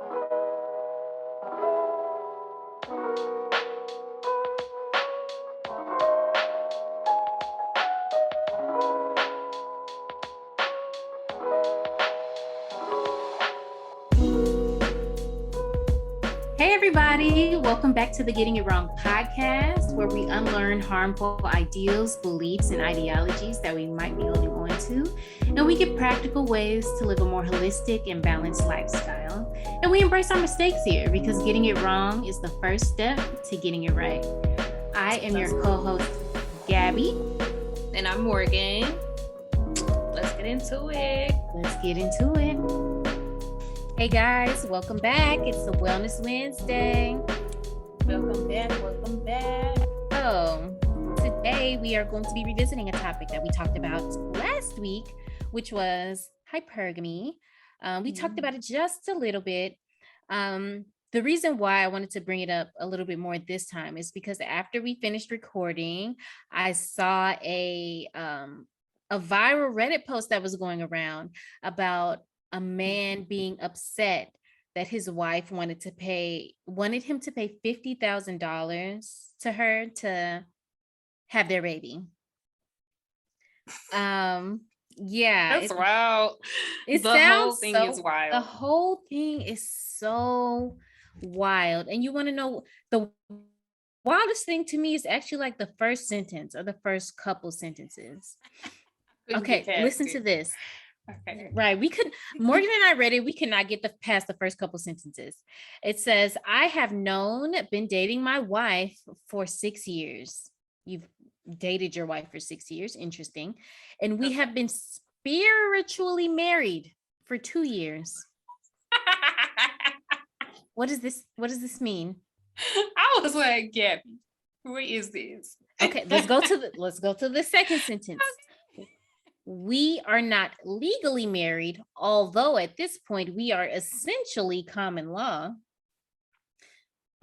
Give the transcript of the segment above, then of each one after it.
Hey everybody, welcome back to the Getting It Wrong podcast, where we unlearn harmful ideals, beliefs, and ideologies that we might be holding on to, and we get practical ways to live a more holistic and balanced lifestyle. And we embrace our mistakes here because getting it wrong is the first step to getting it right. I am your co-host, Gabbie. And I'm Morgan. Let's get into it. Hey guys, welcome back. It's a Wellness Wednesday. Welcome back. So, today we are going to be revisiting a topic that we talked about last week, which was hypergamy. We talked about it just a little bit. The reason why I wanted to bring it up a little bit more this time is because after we finished recording, I saw a viral Reddit post that was going around about a man being upset that his wife wanted him to pay $50,000 to her to have their baby. Yeah, that's wild. The whole thing is wild. The whole thing is so wild. And you want to know, the wildest thing to me is actually like the first sentence or the first couple sentences. Okay, listen to this. Okay. Right. Morgan and I read it. We cannot get past the first couple sentences. It says, I have been dating my wife for 6 years. You've dated your wife for 6 years. Interesting. And we have been spiritually married for 2 years. What does this mean? I was like, Gabbie, what is this? Okay, let's go to the second sentence. We are not legally married, although at this point we are essentially common law.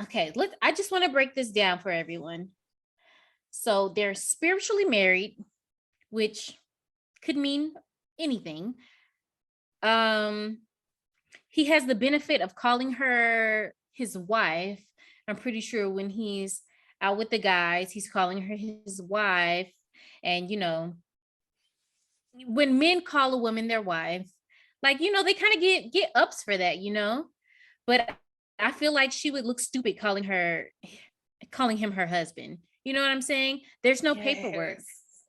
Okay, I just want to break this down for everyone. So they're spiritually married, which could mean anything. He has the benefit of calling her his wife. I'm pretty sure when he's out with the guys, he's calling her his wife. And, when men call a woman their wife, like, they kind of get ups for that, but I feel like she would look stupid calling him her husband. You know what I'm saying? There's no paperwork.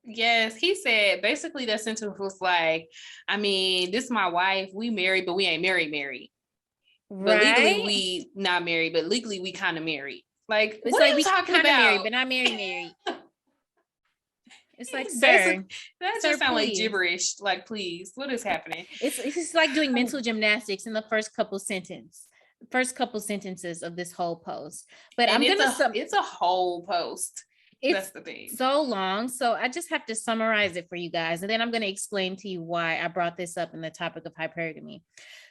Yes, he said basically that sentence was like, I mean, this is my wife, we married, but we ain't married. Right? But legally we not married, but legally we kind of married. Like, it's what like are you talking about? Married, but not married. It's like, sir, that just sounds like gibberish. Like, please, what is happening? It's just like doing mental gymnastics in the first couple sentences of this whole post. But it's a whole post. That's the thing. So long. So I just have to summarize it for you guys. And then I'm going to explain to you why I brought this up in the topic of hypergamy.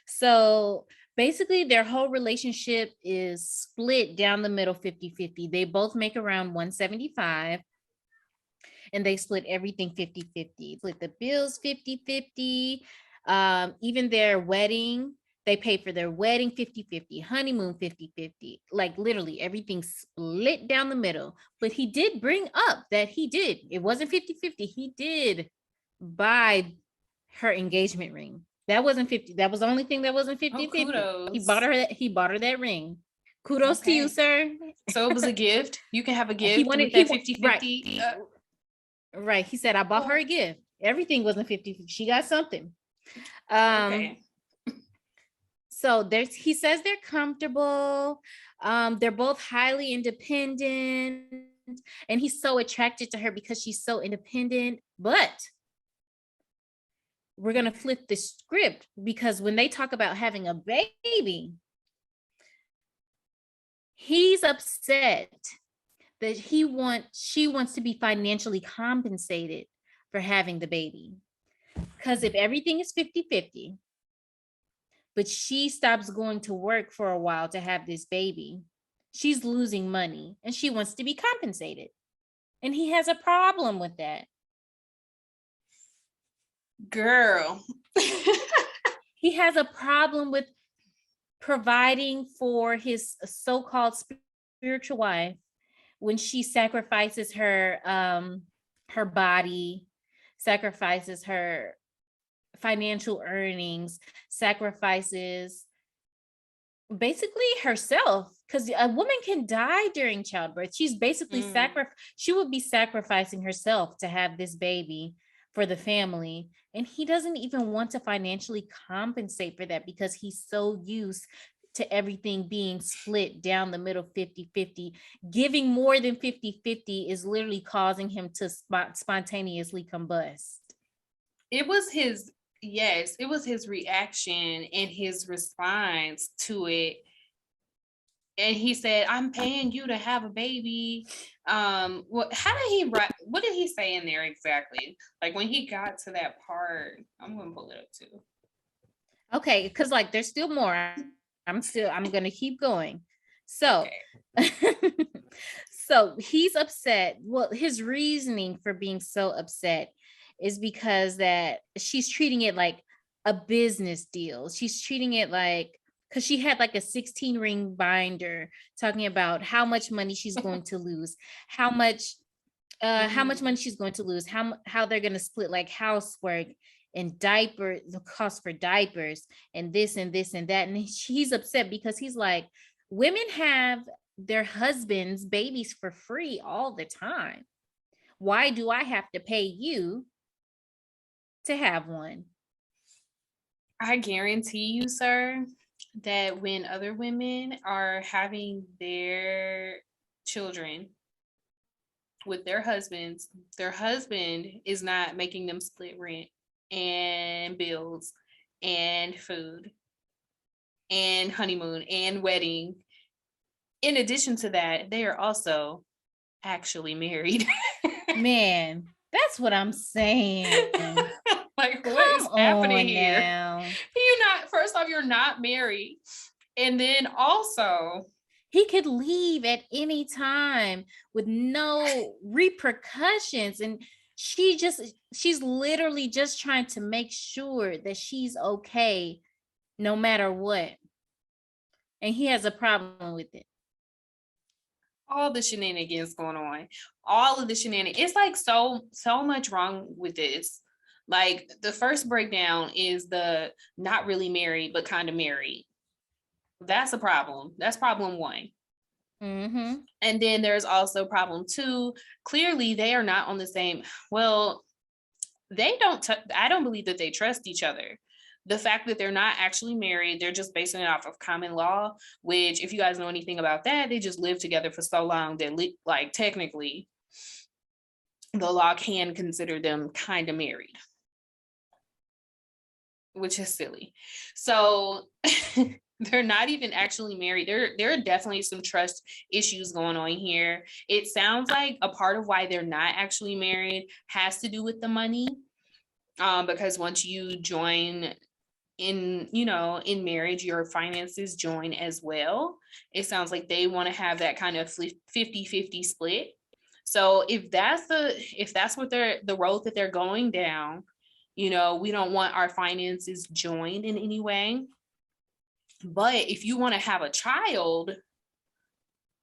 So basically their whole relationship is split down the middle 50-50. They both make around $175. And they split everything 50-50, split the bills 50-50. Even their wedding, they pay for their wedding 50-50, honeymoon 50-50, like literally everything split down the middle. But he did bring up that it wasn't 50-50. He did buy her engagement ring. That wasn't 50. That was the only thing that wasn't 50-50. Oh, he bought her that ring. Kudos to you, sir. So it was a gift. You can have a gift. He wanted that 50-50. Right. He said, I bought her a gift. Everything wasn't 50-50. She got something. Okay. So he says they're comfortable. They're both highly independent. And he's so attracted to her because she's so independent. But we're going to flip the script because when they talk about having a baby, he's upset that she wants to be financially compensated for having the baby. Because if everything is 50-50, but she stops going to work for a while to have this baby, she's losing money and she wants to be compensated. And he has a problem with that. Girl. He has a problem with providing for his so-called spiritual wife when she sacrifices her body, sacrifices her financial earnings, sacrifices basically herself, because a woman can die during childbirth. She's basically she would be sacrificing herself to have this baby for the family, and he doesn't even want to financially compensate for that because he's so used to everything being split down the middle 50-50. Giving more than 50-50 is literally causing him to spontaneously combust. It was his reaction and his response to it. And he said, I'm paying you to have a baby. What did he say in there exactly? Like when he got to that part, I'm gonna pull it up too. Okay, because like there's still more. I'm gonna keep going. So so he's upset. Well, his reasoning for being so upset is because that she's treating it like a business deal. She's treating it like, because she had like a 16 ring binder talking about how much money she's going to lose, how much money she's going to lose, how they're going to split like housework and diaper, the cost for diapers and this and this and that. And he's upset because he's like, women have their husbands' babies for free all the time. Why do I have to pay you to have one? I guarantee you, sir, that when other women are having their children with their husbands, their husband is not making them split rent and bills and food and honeymoon and wedding. In addition to that, they are also actually married. Man, that's what I'm saying. Like, what is happening here? First off, you're not married. And then also, he could leave at any time with no repercussions. And she's literally just trying to make sure that she's okay no matter what. And he has a problem with it. All the shenanigans going on, all of the shenanigans. It's like so much wrong with this. Like the first breakdown is the not really married, but kind of married. That's a problem. That's problem one. Mm-hmm. And then there's also problem two. Clearly, they are not on the same. Well, I don't believe that they trust each other. The fact that they're not actually married, they're just basing it off of common law, which if you guys know anything about that, they just lived together for so long that like technically the law can consider them kind of married, which is silly. So they're not even actually married. There are definitely some trust issues going on here. It sounds like a part of why they're not actually married has to do with the money. Because once you join in marriage, your finances join as well. It sounds like they want to have that kind of 50-50 split. So if that's what the road that they're going down, we don't want our finances joined in any way. But if you want to have a child,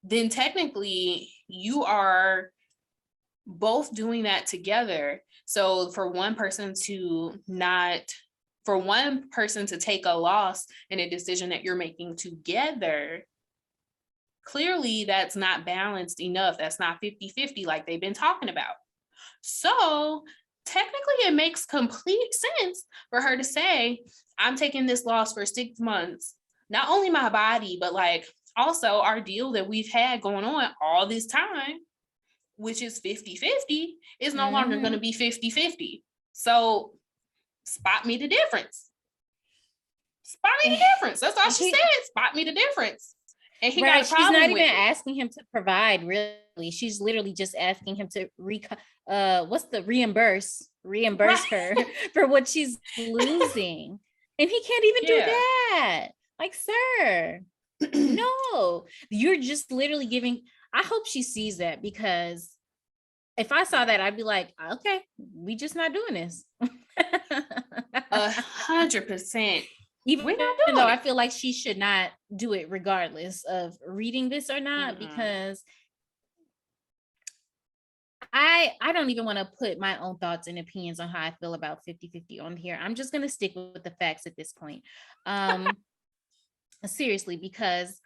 then technically you are both doing that together. So for one person to take a loss in a decision that you're making together, clearly that's not balanced enough. That's not 50-50 like they've been talking about. So technically it makes complete sense for her to say, I'm taking this loss for 6 months. Not only my body, but like also our deal that we've had going on all this time, which is 50-50, is no longer going to be 50-50. So spot me the difference. Spot me the difference. That's all she said. Spot me the difference. And he got a problem. She's not even asking him to provide, really. She's literally just asking him to reimburse her for what she's losing. And he can't even do that. Like, sir, no, you're just literally giving. I hope she sees that, because if I saw that, I'd be like, okay, we just not doing this. 100%. Even We're not though doing I it. feel like she should not do it regardless of reading this or not, Mm-mm. because I don't even want to put my own thoughts and opinions on how I feel about 50-50 on here. I'm just going to stick with the facts at this point. Seriously, because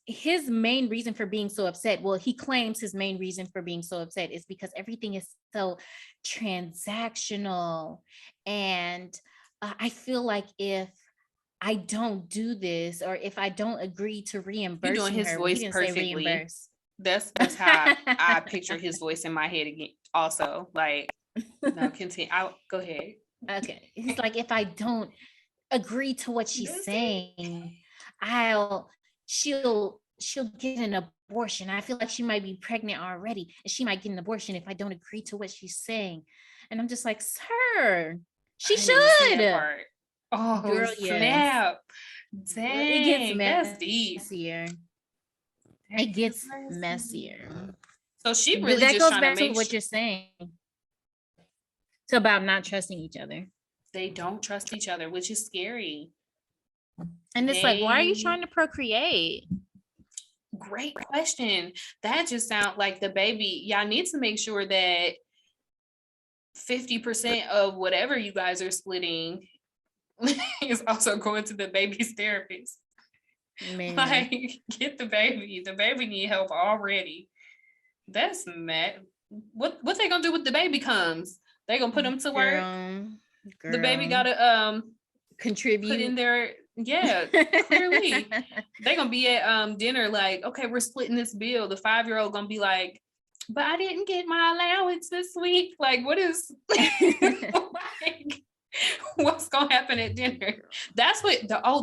his main reason for being so upset, well, he claims his main reason for being so upset is because everything is so transactional. And I feel like if I don't do this, or if I don't agree to You doing reimbursing his her, well, he voice didn't say perfectly. reimburse. That's how I picture his voice in my head again. Also, like, no, continue. I'll go ahead. Okay. He's like, if I don't agree to what she's That's it. saying, I'll she'll get an abortion. I feel like she might be pregnant already, and she might get an abortion if I don't agree to what she's saying. And I'm just like, sir, she I didn't even see that should. part. Oh, Girl, yes. snap. It gets Dang, that's deep. messier. That It is gets messy. messier. So she But really that just goes trying to back to make what sure you're saying. It's about not trusting each other. they don't trust each other, which is scary. And it's like, why are you They trying to procreate? Great question. That just sounds like the baby. Y'all need to make sure that 50% of whatever you guys are splitting is also going to the baby's therapist. Man. Like, get the baby. The baby need help already. That's mad. What they gonna do with the baby comes? They gonna put him to work. The baby gotta contribute, put in their, yeah, clearly. They gonna be at dinner like, okay, we're splitting this bill. The 5-year-old gonna be like, but I didn't get my allowance this week. Like, what is like, what's gonna happen at dinner? That's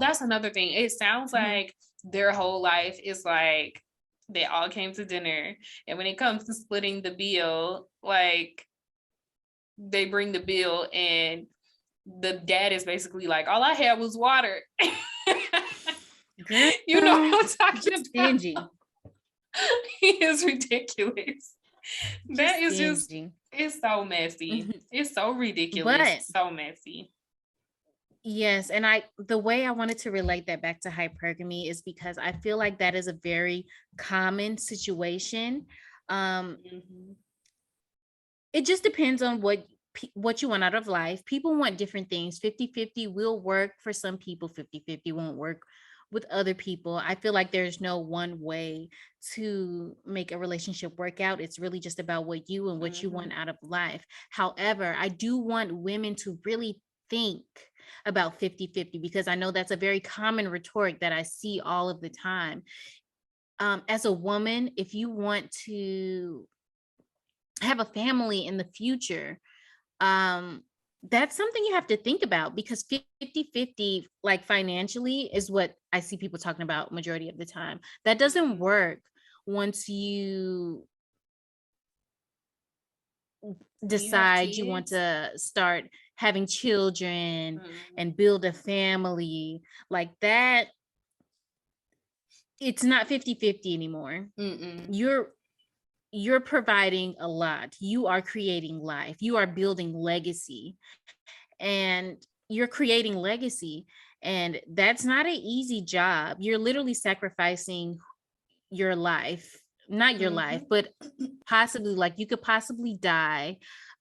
that's another thing. It sounds like their whole life is like they all came to dinner, and when it comes to splitting the bill, like they bring the bill and the dad is basically like, all I had was water. Girl, You know what I'm talking about? Stingy. He is ridiculous. That is just, stingy. it's so messy. It's so ridiculous. But so messy. yes, and the way I wanted to relate that back to hypergamy is because I feel like that is a very common situation. It just depends on what you want out of life. People want different things. 50-50 will work for some people, 50-50 won't work with other people. I feel like there's no one way to make a relationship work out. It's really just about what you and what you want out of life. However, I do want women to really think about 50-50, because I know that's a very common rhetoric that I see all of the time. As a woman, if you want to have a family in the future, that's something you have to think about, because 50-50, like financially, is what I see people talking about majority of the time. That doesn't work once you decide you want to start having children and build a family like that. It's not 50-50 anymore. You're providing a lot. You are creating life. You are building legacy, and you're creating legacy. And that's not an easy job. You're literally sacrificing your life, not your life, but possibly, like, you could possibly die.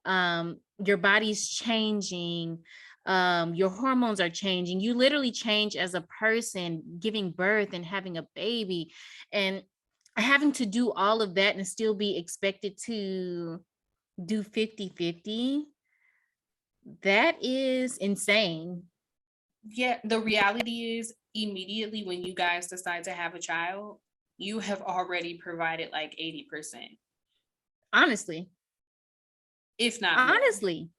Your body's changing. Your hormones are changing. You literally change as a person, giving birth and having a baby, and having to do all of that and still be expected to do 50-50. That is insane. Yeah, the reality is, immediately when you guys decide to have a child, you have already provided like 80%. Honestly. If not more. Honestly.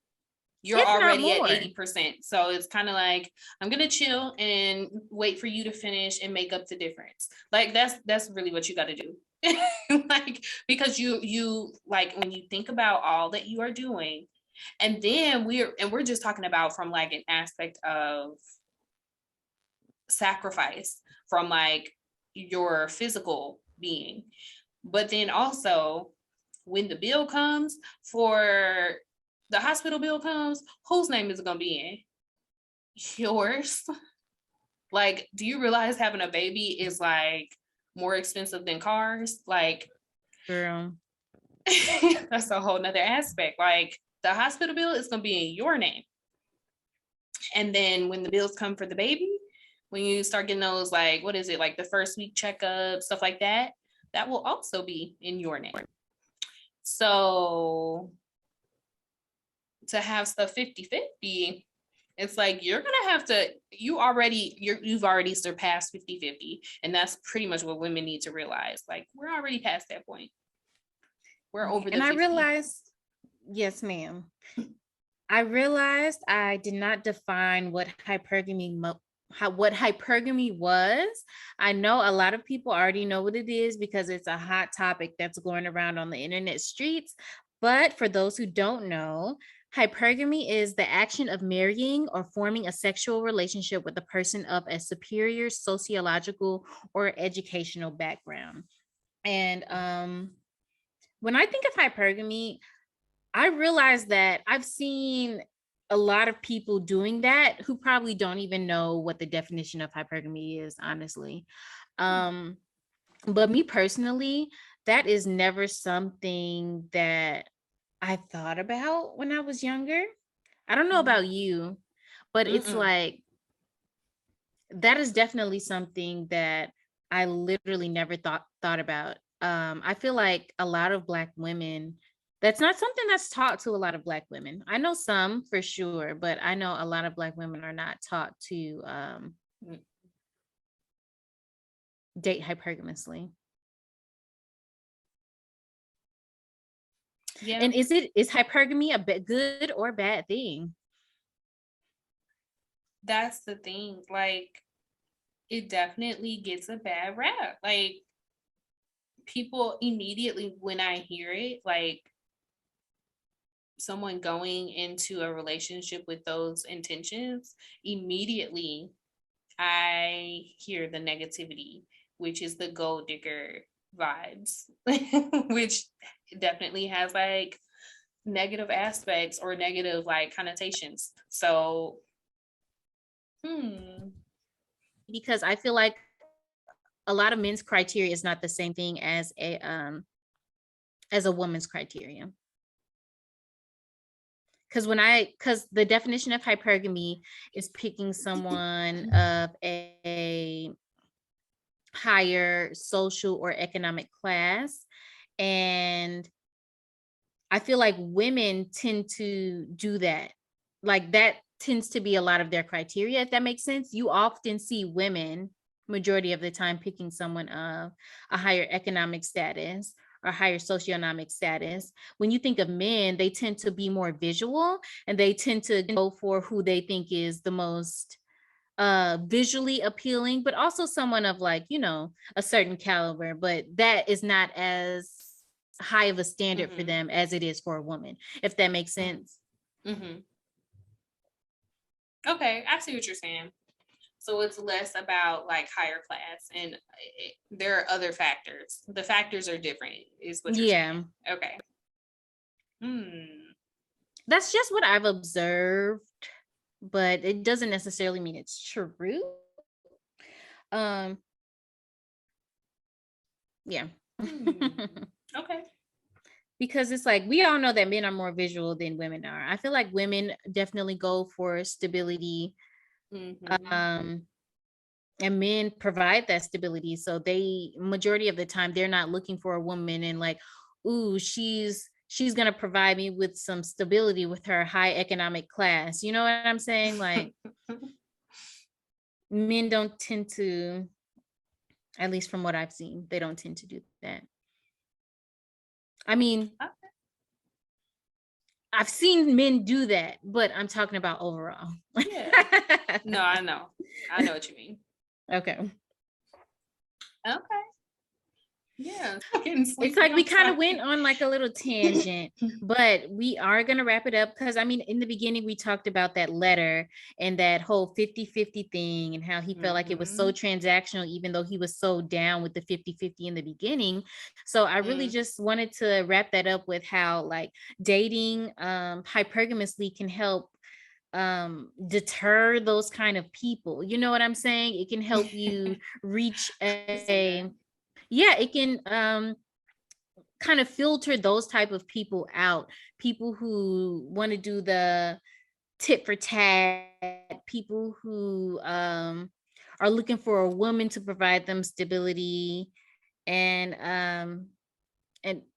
You're already at 80%. So it's kind of like, I'm gonna chill and wait for you to finish and make up the difference. Like, that's really what you got to do. Like, because you like, when you think about all that you are doing, and then we're just talking about from like an aspect of sacrifice from like your physical being, but then also when the bill comes for the hospital bill comes, whose name is it gonna be in? yours. Like, do you realize having a baby is like more expensive than cars? Like, girl, that's a whole nother aspect. Like, the hospital bill is gonna be in your name. And then when the bills come for the baby, when you start getting those, like, what is it, like the first week checkup, stuff like that, that will also be in your name. So to have stuff 50-50, it's like you're gonna have to, you've already surpassed 50-50. And that's pretty much what women need to realize. Like, we're already past that point. We're over the 50. And I realized, yes, ma'am. I realized I did not define what hypergamy was. I know a lot of people already know what it is because it's a hot topic that's going around on the internet streets. But for those who don't know, hypergamy is the action of marrying or forming a sexual relationship with a person of a superior sociological or educational background. And when I think of hypergamy, I realize that I've seen a lot of people doing that who probably don't even know what the definition of hypergamy is, honestly. But me personally, that is never something that I thought about when I was younger. I don't know about you, but it's like, that is definitely something that I literally never thought about. I feel like a lot of Black women, that's not something that's taught to a lot of Black women. I know some for sure, but I know a lot of Black women are not taught to date hypergamously. Yeah. And is hypergamy a good or bad thing? That's the thing. Like, it definitely gets a bad rap. Like, people immediately, when I hear it, like someone going into a relationship with those intentions, immediately I hear the negativity, which is the gold digger vibes, which definitely has like negative aspects or negative like connotations. So, because I feel like a lot of men's criteria is not the same thing as a woman's criteria. Because the definition of hypergamy is picking someone of a higher social or economic class. And I feel like women tend to do that. Like, that tends to be a lot of their criteria, if that makes sense. You often see women, majority of the time, picking someone of a higher economic status or higher socioeconomic status. When you think of men, they tend to be more visual, and they tend to go for who they think is the most visually appealing, but also someone of, like, a certain caliber. But that is not as high of a standard for them as it is for a woman, if that makes sense. Okay, I see what you're saying. So it's less about like higher class, and there are other factors. The factors are different, is what you're saying. Okay. That's just what I've observed, but it doesn't necessarily mean it's true. Yeah. Okay. Because it's like, we all know that men are more visual than women are. I feel like women definitely go for stability. And men provide that stability. So they, majority of the time, they're not looking for a woman and like, ooh, she's going to provide me with some stability with her high economic class. You know what I'm saying? Like, men don't tend to, at least from what I've seen, they don't tend to do that. I mean, I've seen men do that, but I'm talking about overall. Yeah. No, I know what you mean. Okay. Yeah. It's like we kind of went on like a little tangent, but we are going to wrap it up because, I mean, in the beginning, we talked about that letter and that whole 50-50 thing and how he felt like it was so transactional, even though he was so down with the 50-50 in the beginning. So I really just wanted to wrap that up with how like dating hypergamously can help deter those kind of people. You know what I'm saying? It can help you reach it can kind of filter those type of people out. People who want to do the tit for tat, people who are looking for a woman to provide them stability, and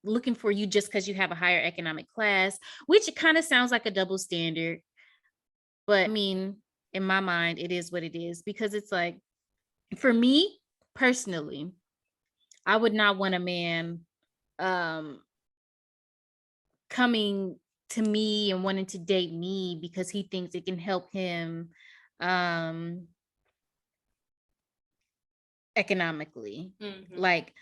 looking for you just because you have a higher economic class, which it kind of sounds like a double standard. But I mean, in my mind, it is what it is, because it's like, for me personally, I would not want a man um coming to me and wanting to date me because he thinks it can help him um economically. Mm-hmm. Like,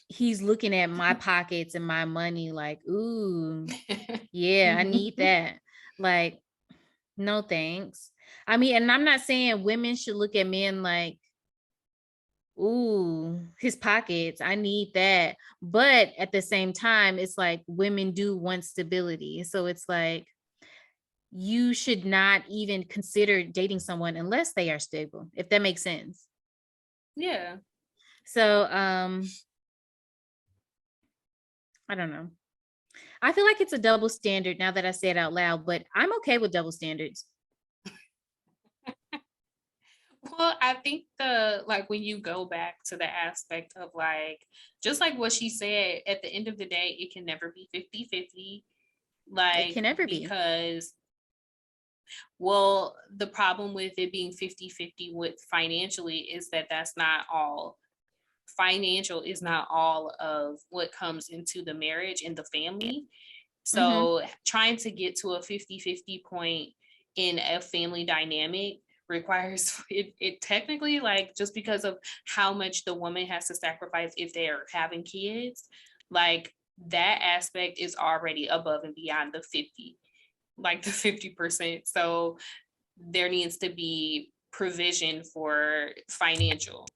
he's looking at my pockets and my money like, ooh, yeah, I need that. Like, no thanks. I mean, and I'm not saying women should look at men like, ooh, his pockets, I need that. But at the same time, it's like women do want stability. So it's like, you should not even consider dating someone unless they are stable, if that makes sense. Yeah. So I don't know. I feel like it's a double standard now that I say it out loud, but I'm okay with double standards. Well, I think when you go back to the aspect of like, just like what she said, at the end of the day, it can never be 50-50. Like, it can never be. Because, well, the problem with it being 50-50 with financially is that that's not all. Financial is not all of what comes into the marriage and the family. So trying to get to a 50-50 point in a family dynamic requires it technically, like, just because of how much the woman has to sacrifice if they're having kids, like that aspect is already above and beyond the 50, like the 50%. So there needs to be provision for financial.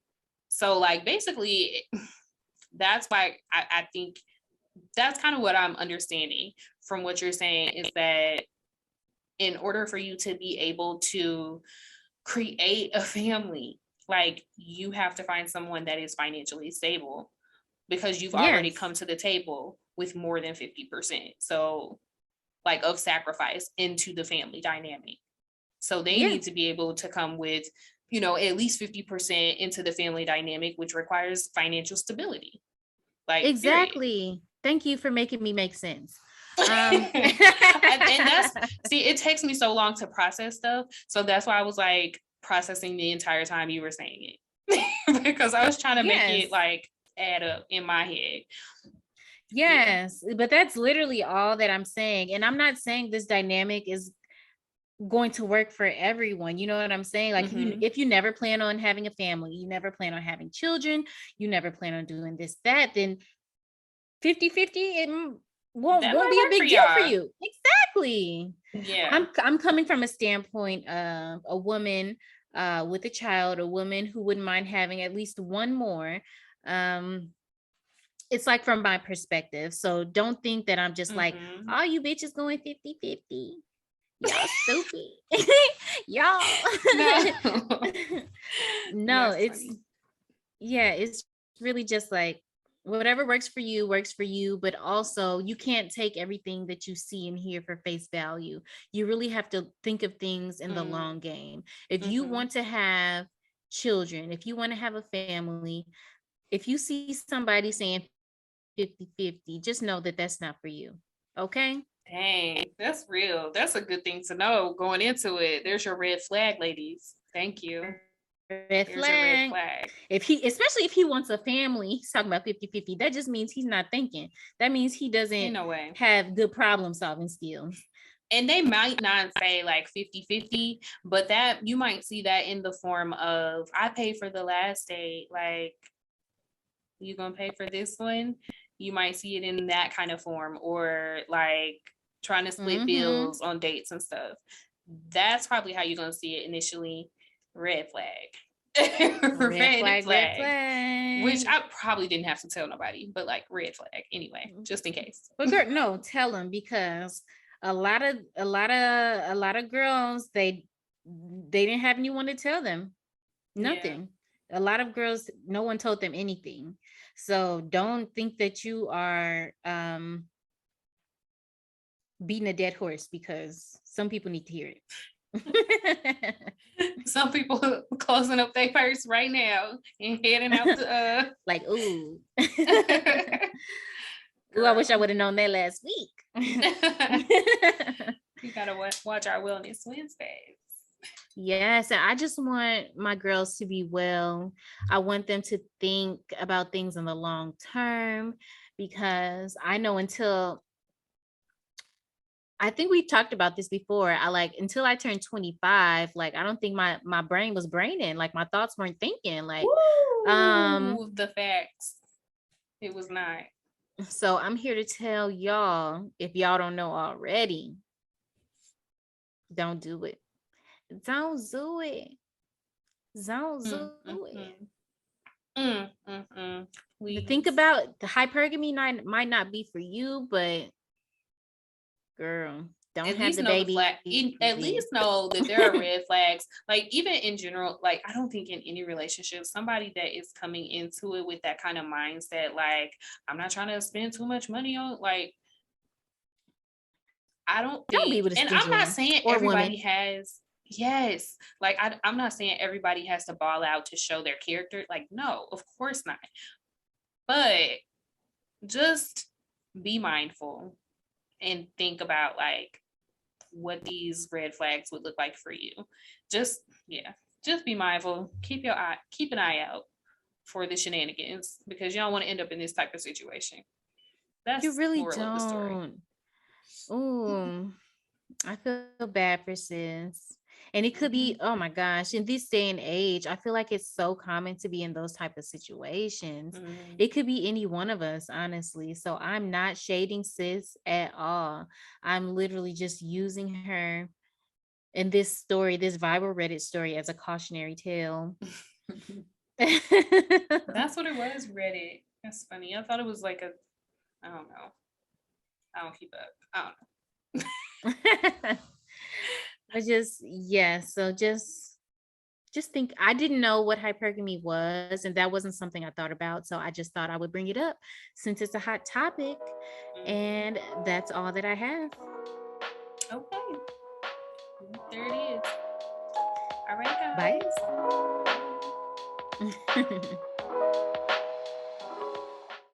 So like basically that's why I think that's kind of what I'm understanding from what you're saying, is that in order for you to be able to create a family, like, you have to find someone that is financially stable, because you've already come to the table with more than 50%. So like of sacrifice into the family dynamic. So they need to be able to come with, at least 50% into the family dynamic, which requires financial stability. Like, exactly. Period. Thank you for making me make sense. And it takes me so long to process stuff. So that's why I was like processing the entire time you were saying it, because I was trying to make it like add up in my head. Yes, but that's literally all that I'm saying. And I'm not saying this dynamic is going to work for everyone. You know what I'm saying? Like, if you never plan on having a family, you never plan on having children, you never plan on doing this, that, then 50-50, it won't be a big deal for you. Exactly. Yeah. I'm coming from a standpoint of a woman with a child, a woman who wouldn't mind having at least one more. It's like from my perspective. So don't think that I'm just like, all you bitches going 50-50. Y'all stupid. Y'all. No, it's funny. Yeah, it's really just like, whatever works for you, but also you can't take everything that you see and hear for face value. You really have to think of things in the long game. If you want to have children, if you want to have a family, if you see somebody saying 50-50, just know that that's not for you. Okay? Dang, that's real. That's a good thing to know going into it. There's your red flag, ladies. Thank you. Red flag. Especially if he wants a family, he's talking about 50-50. That just means he's not thinking. That means he doesn't have good problem solving skills. And they might not say like 50-50, but that you might see that in the form of, I paid for the last date. Like, you gonna pay for this one? You might see it in that kind of form, or like trying to split bills on dates and stuff. That's probably how you're gonna see it initially. Red flag. red flag. Which I probably didn't have to tell nobody, but like red flag anyway, just in case. But girl, no, tell them, because a lot of girls, they didn't have anyone to tell them nothing. A lot of girls, no one told them anything. So don't think that you are beating a dead horse, because some people need to hear it. Some people closing up their purse right now and heading out to like, ooh. Ooh, I wish I would have known that last week. You gotta watch our Wellness Wednesdays. Yes, and I just want my girls to be well. I want them to think about things in the long term, because I know I think we talked about this before. Until I turned 25, like I don't think my brain was braining, like my thoughts weren't thinking, like the facts. It was not. So I'm here to tell y'all, if y'all don't know already, don't do it. Don't do it. Don't do it. Think about the hypergamy might not be for you, but girl, don't have the baby. At least know that there are red flags. Like even in general, like I don't think in any relationship, somebody that is coming into it with that kind of mindset, like I'm not trying to spend too much money on, like I don't think, and I'm not saying everybody has. Yes, like I'm not saying everybody has to ball out to show their character. Like no, of course not. But just be mindful and think about like what these red flags would look like for you. Just be mindful. Keep an eye out for the shenanigans, because you don't want to end up in this type of situation. That's you really don't. Oh, I feel bad for sis. And it could be, oh my gosh, in this day and age, I feel like it's so common to be in those type of situations. It could be any one of us, honestly. So I'm not shading sis at all. I'm literally just using her in this story, this viral Reddit story, as a cautionary tale. That's what it was, Reddit. That's funny. I thought it was like I don't know. I don't keep up. I don't know. But so just think, I didn't know what hypergamy was, and that wasn't something I thought about. So I just thought I would bring it up since it's a hot topic. And that's all that I have. Okay. There it is. All right, guys. Bye.